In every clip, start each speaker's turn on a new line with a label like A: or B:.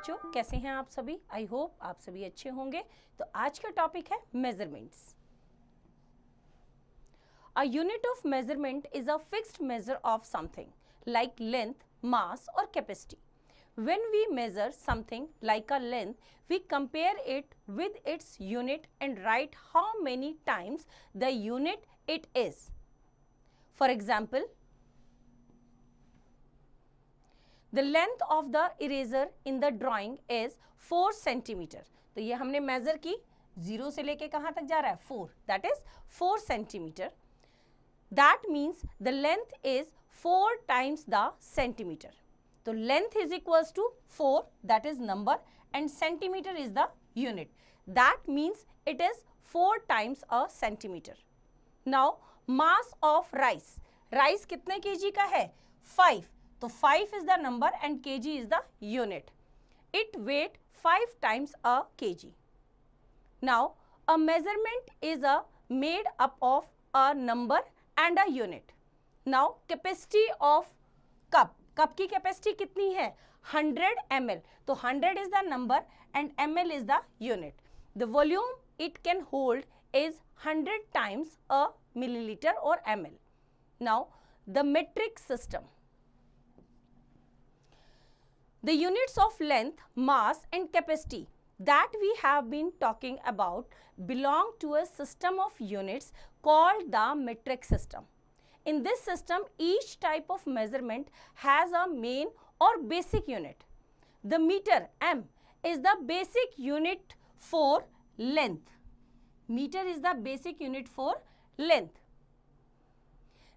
A: बच्चों, कैसे हैं आप सभी? आई होप आप सभी अच्छे होंगे। तो आज का टॉपिक है measurements. A unit of measurement is a fixed measure of something like length, mass or capacity. When we measure something like a length, we compare it with its unit and write how many times the unit it is. For example, the length of the eraser in the drawing is 4 centimeter. तो ये हमने measure की, 0 से लेके कहाँ तक जा रहा है? 4. That is 4 centimeter. That means the length is 4 times the centimeter. So length is equals to 4, that is number, and centimeter is the unit. That means it is 4 times a centimeter. Now mass of rice. Rice कितने kg का है? 5. तो 5 is the number and kg is the unit. It weight 5 times a kg. Now a measurement is made up of a number and a unit. Now capacity of cup. Cup की capacity कितनी है? 100 ml. तो 100 is the number and ml is the unit. The volume it can hold is 100 times a milliliter or ml. Now the metric system. The units of length, mass and capacity that we have been talking about belong to a system of units called the metric system. In this system, each type of measurement has a main or basic unit. The meter, m, is the basic unit for length. Meter is the basic unit for length.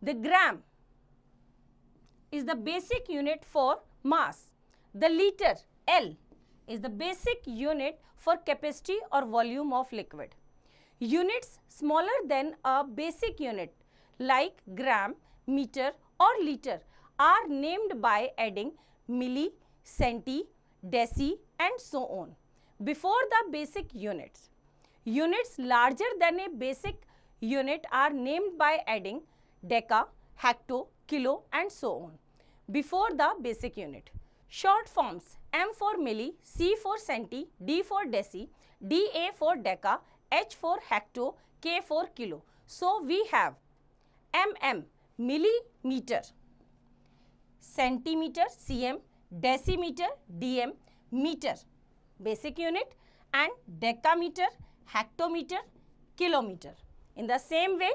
A: The gram is the basic unit for mass. The liter, L, is the basic unit for capacity or volume of liquid. Units smaller than a basic unit like gram, meter or liter are named by adding milli, centi, deci and so on before the basic units. Units larger than a basic unit are named by adding deca, hecto, kilo and so on before the basic unit. Short forms: M for milli, C for centi, D for deci, DA for deca, H for hecto, K for kilo. So we have mm, millimeter, centimeter, cm, decimeter, dm, meter, basic unit, and decameter, hectometer, kilometer. In the same way,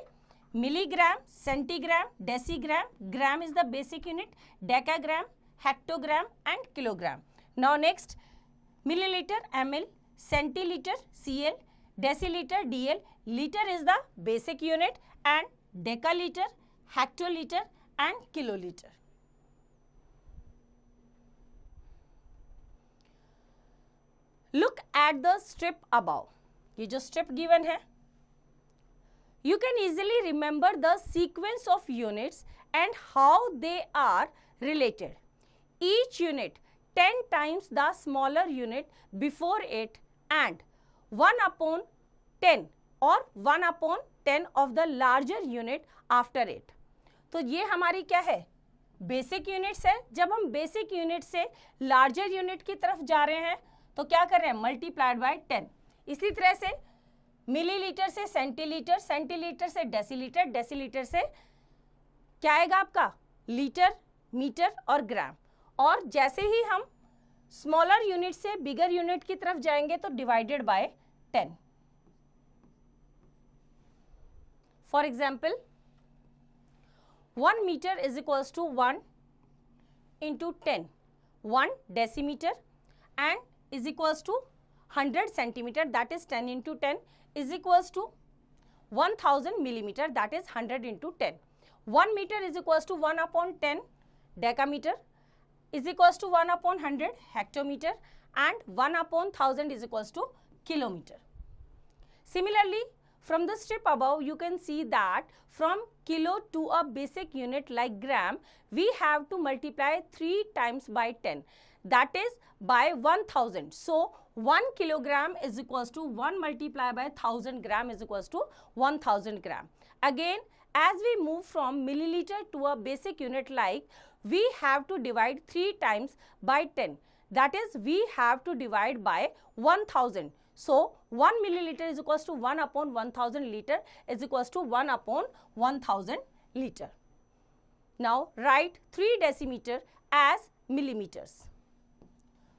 A: milligram, centigram, decigram, gram is the basic unit, decagram, hectogram and kilogram. Now next, milliliter, ml, centiliter, cl, deciliter, dl, liter is the basic unit and decaliter, hectoliter and kiloliter. Look at the strip above. ये जो strip given है, you can easily remember the sequence of units and how they are related. Each unit 10 times the smaller unit before it and 1 upon 10 or 1 upon 10 of the larger unit after it. तो ये हमारी क्या है? Basic units है. जब हम basic unit से larger unit की तरफ जा रहे हैं तो क्या कर रहे हैं? Multiplied by 10. इसी तरह से मिलीलीटर से सेंटीलीटर, सेंटीलीटर से डेसीलीटर, डेसीलीटर से क्या आएगा आपका? लीटर, मीटर और ग्राम. और जैसे ही हम स्मॉलर यूनिट से बिगर यूनिट की तरफ जाएंगे तो divided by 10. For example, 1 meter is equals to 1 into 10. 1 decimeter and is equals to 100 centimeter, that is 10 into 10 is equals to 1000 millimeter, that is 100 into 10. 1 meter is equals to 1 upon 10 decameter is equals to 1 upon 100 hectometer and 1 upon 1000 is equals to kilometer. Similarly, from the strip above, you can see that from kilo to a basic unit like gram, we have to multiply 3 times by 10. That is by 1000. So 1 kilogram is equals to 1 multiplied by 1000 gram is equals to 1000 gram. Again, as we move from milliliter to a basic unit like, we have to divide 3 times by 10. That is, we have to divide by 1000. So 1 milliliter is equals to 1 upon 1000 liter is equals to 1 upon 1000 liter. Now write 3 decimeter as millimeters.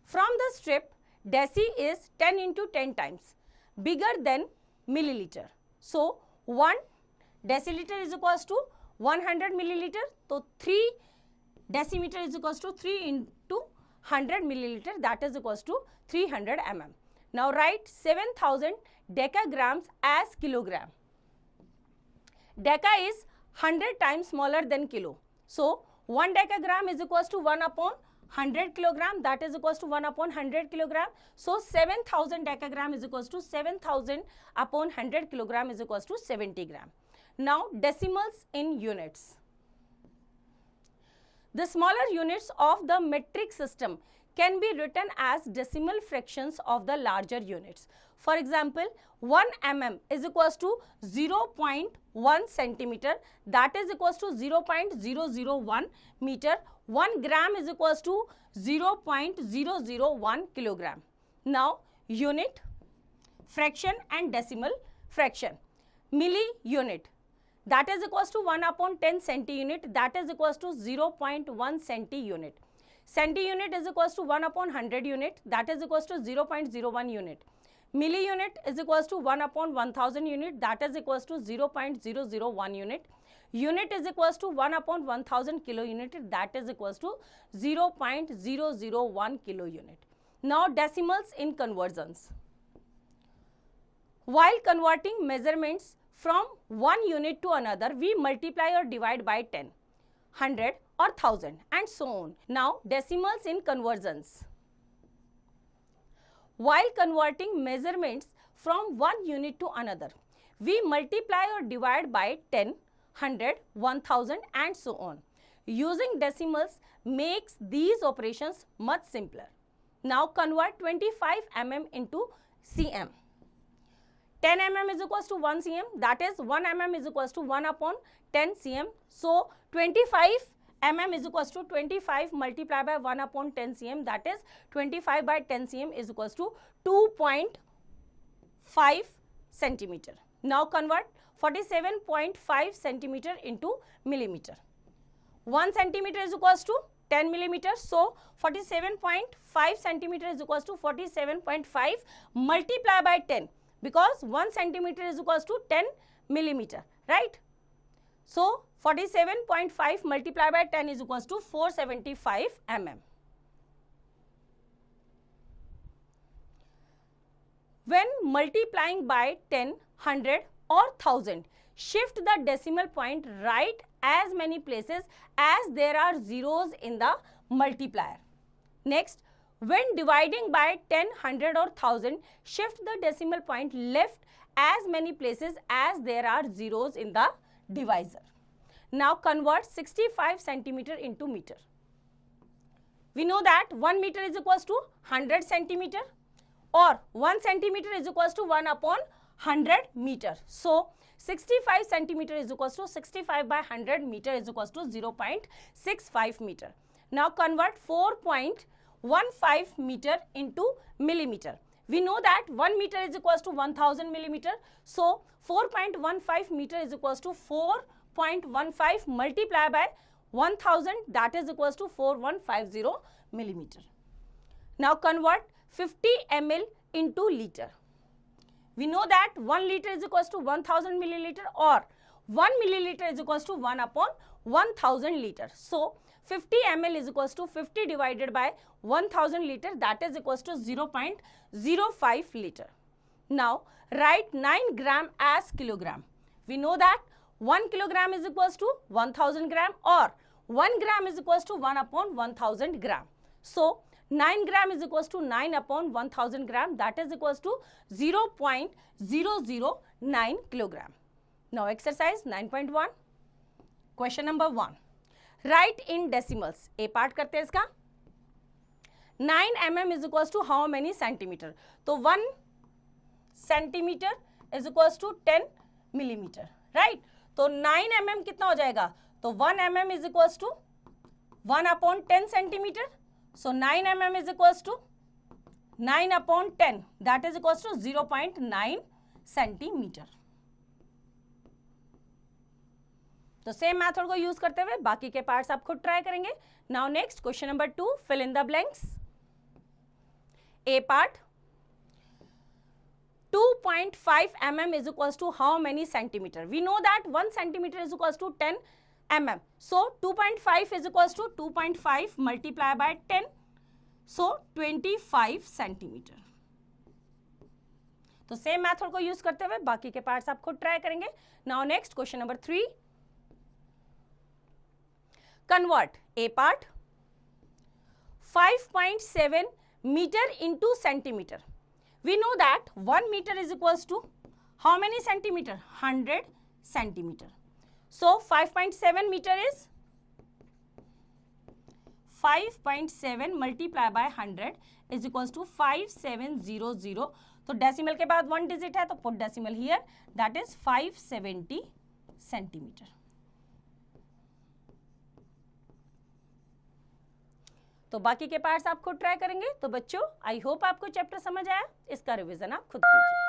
A: From the strip, deci is 10 into 10 times bigger than milliliter. So 1 deciliter is equals to 100 milliliter. So 3 decimeter is equals to 3 into 100 milliliter, that is equals to 300 mm. Now write 7000 decagrams as kilogram. Deca is 100 times smaller than kilo. So 1 decagram is equals to 1 upon 100 kilogram, that is equals to 1 upon 100 kilogram. So 7000 decagram is equals to 7000 upon 100 kilogram is equals to 70 gram. Now decimals in units. The smaller units of the metric system can be written as decimal fractions of the larger units. For example, 1 mm is equals to 0.1 centimeter, that is equals to 0.001 meter. 1 gram is equals to 0.001 kilogram. Now unit, fraction and decimal fraction. Milli unit, that is equals to 1 upon 10 centi unit, that is equals to 0.1 centi unit. Centi unit is equals to 1 upon 100 unit, that is equals to 0.01 unit. Milli unit is equals to 1 upon 1000 unit, that is equals to 0.001 unit. Unit is equals to 1 upon 1000 kilo unit, that is equals to 0.001 kilo unit. Now decimals in conversions. While converting measurements from one unit to another, we multiply or divide by 10, 100 or 1000 and so on. Now decimals in conversions. While converting measurements from one unit to another, we multiply or divide by 10, 100, 1000 and so on. Using decimals makes these operations much simpler. Now convert 25 mm into cm. 10 mm is equals to 1 cm, that is 1 mm is equals to 1 upon 10 cm. So 25 mm is equals to 25 multiplied by 1 upon 10 cm, that is 25 by 10 cm is equals to 2.5 centimeter. Now convert 47.5 centimeter into millimeter. 1 centimeter is equals to 10 millimeter. So 47.5 centimeter is equals to 47.5 multiplied by 10, because 1 centimeter is equals to 10 millimeter, right? So 47.5 multiplied by 10 is equals to 475 mm. When multiplying by 10, 100 or 1000, shift the decimal point right as many places as there are zeros in the multiplier. Next, when dividing by 10, 100 or 1000, shift the decimal point left as many places as there are zeros in the divisor. Now convert 65 centimeter into meter. We know that 1 meter is equals to 100 centimeter, or 1 centimeter is equals to 1 upon 100 meter. So 65 centimeter is equals to 65 by 100 meter is equals to 0.65 meter. Now convert 4.15 meter into millimeter. We know that 1 meter is equals to 1000 millimeter. So 4.15 meter is equals to 4.15 multiplied by 1000, that is equals to 4150 millimeter. Now convert 50 ml into liter. We know that 1 liter is equals to 1000 milliliter, or 1 milliliter is equals to 1 upon 1000 liter. So 50 ml is equals to 50 divided by 1000 liter, that is equals to 0.05 liter. Now write 9 gram as kilogram. We know that 1 kilogram is equals to 1000 gram, or 1 gram is equals to 1 upon 1000 gram. So 9 gram is equals to 9 upon 1000 gram, that is equals to 0.009 kilogram. Now exercise 9.1. Question number 1. Write in decimals. A part करते हैं इसका. 9 mm is equals to how many centimeter? तो 1 centimeter is equals to 10 millimeter, right? तो 9 mm कितना हो जाएगा? तो 1 mm is equals to 1 upon 10 centimeter. So 9 mm is equals to 9 upon 10, that is equals to 0.9 centimetre. तो same method को use करते हुए बाकी के पार्ट्स आप खुद ट्राई करेंगे. Now next question number 2, fill in the blanks. A part, 2.5 mm is equals to how many centimeter? We know that 1 centimeter is equals to 10 mm. So 2.5 is equals to 2.5 multiply by 10. So 25 centimeter. तो same method को use करते हुए बाकी के parts आप खुद try करेंगे. Now next question number 3. Convert A part, 5.7 meter into centimeter. We know that 1 meter is equals to how many centimeter? 100 centimeter. So 5.7 meter is 5.7 multiply by 100 is equals to 5700. तो decimal के बाद 1 digit है तो put decimal here, that is 570 centimetre. तो बाकी के parts आप खुद ट्राई करेंगे. तो बच्चों आई होप आपको चैप्टर समझ आया. इसका रिवीजन आप खुद कीजिए.